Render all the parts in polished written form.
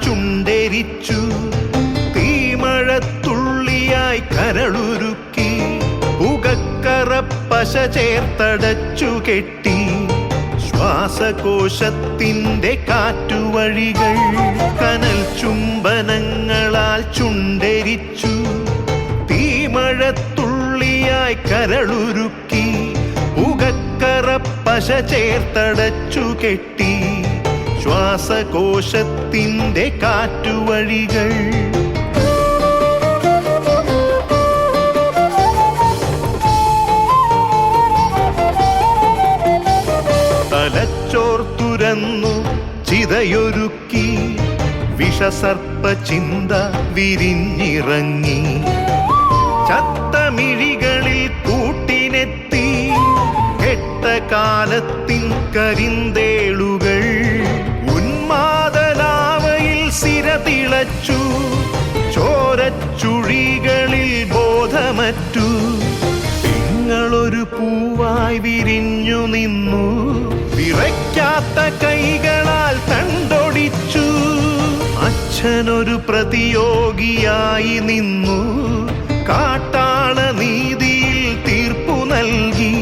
ചുണ്ടെരിച്ചു, തീമഴത്തുള്ളിയായി കരളുരുക്കി, പുകക്കറപ്പശ ചേർത്തടച്ചു കെട്ടി, ശ്വാസകോശത്തിൻ്റെ കാറ്റുവഴികൾ കനൽ ചുംബനങ്ങളാൽ ചുണ്ടെരിച്ചു, തീമഴത്തുള്ളിയായി കരളുരുക്കി, പുകക്കറപ്പശ ചേർത്തടച്ചു കെട്ടി, ശ്വാസകോശത്തിൻ്റെ കാറ്റുവഴികൾ. തലച്ചോർ തുരന്നു ചിതയൊരുക്കി, വിഷസർപ്പ ചിന്ത വിരിഞ്ഞിറങ്ങി, ചത്തമിഴികളിൽ കൂട്ടിനെത്തി, കെട്ട കാലത്തിൻ കരിന്തേളുകൾ, ഉന്മാദലാവയിൽ സിര തിളച്ചു, ചോരച്ചുഴികളിൽ ബോധമറ്റു, തിങ്ങളൊരു പൂവായി വിരിഞ്ഞു നിന്നു, വിറയ്ക്കാത്ത കൈകളാൽ തണ്ടൊടിച്ചു, അച്ഛനൊരു പ്രതിയോഗിയായി നിന്നു, കാട്ടാള നീതിയിൽ തീർപ്പു നൽകി,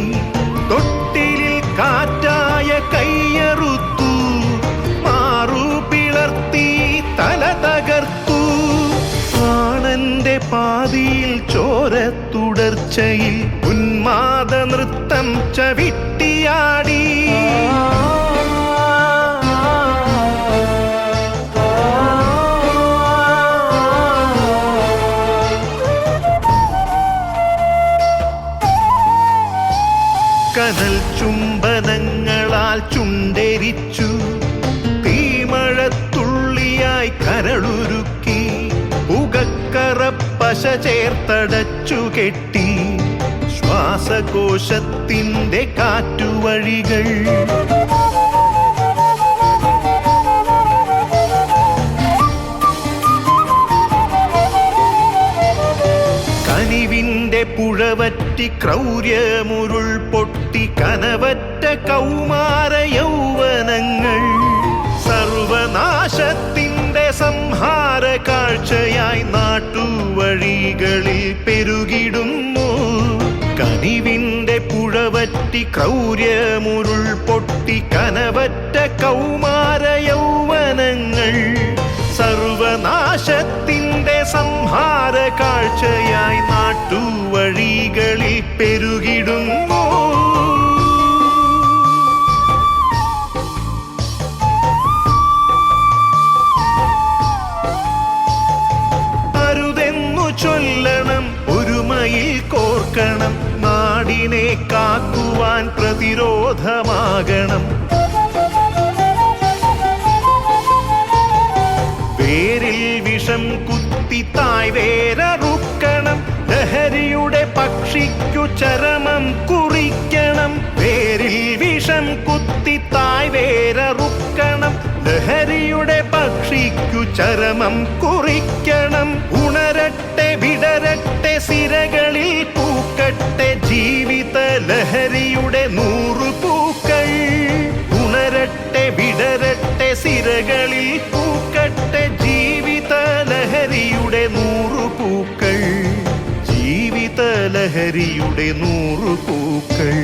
തൊട്ടിലിൽ കാറ്റായ കയ്യറുത്തു, മാറു പിളർത്തി തല തകർത്തു, പ്രാണന്റെ പാതിയിൽ ചോരത്തുടർച്ചയിൽ ഉന്മാദ നൃത്തം ചവിട്ടിയാടി. കനൽ ചുംബനങ്ങളാൽ ചുണ്ടെരിച്ചു, തീമഴത്തുള്ളിയായി കരളുരുക്കി, പുകക്കറപ്പശ ചേർത്തടച്ചു കെട്ടി, ശ്വാസകോശത്തിൻ്റെ കാറ്റുവഴികൾ. കനിവിൻ്റെ പുഴവറ്റി ക്രൗര്യമുരുൾ പൊട്ടി, കനവറ്റ കൗമാര യൗവനങ്ങൾ, സർവനാശത്തിൻ്റെ സംഹാര കാഴ്ചയായി നാട്ടുവഴികളിൽ പെരുകിടുന്നു. കനിവിൻ്റെ പുഴവറ്റി ക്രൗര്യമുരുൾ പൊട്ടി, കനവറ്റ കൗമാര യൗവനങ്ങൾ, സർവനാശത്തിൻ്റെ സംഹാര കാഴ്ചയായി നാട്ടുവഴികളിൽ പെരുകിടുന്നു. അരുതെന്നു ചൊല്ലണം, ഒരുമയിൽ കോർക്കണം, നാടിനെ കാക്കുവാൻ പ്രതിരോധമാകണം. വേരിൽ വിഷം കുത്തി തായ് വേരറുക്കണം, ലഹരിയുടെ പക്ഷിക്കു ചരമം കുറിക്കണം. വേരിൽ വിഷം കുത്തി തായ് വേരറുക്കണം, ലഹരിയുടെ പക്ഷിക്കു ചരമം കുറിക്കണം. ഉണരട്ടെ വിടരട്ടെ സിരകളിൽ പൂക്കട്ടെ, ജീവിത ലഹരിയുടെ 100 പൂക്കൾ. ഉണരട്ടെ വിടരട്ടെ സിരകളിൽ പൂക്കട്ടെ, ജീവിത ലഹരിയുടെ 100 പൂക്കൾ, ജീവിത ലഹരിയുടെ 100 പൂക്കൾ.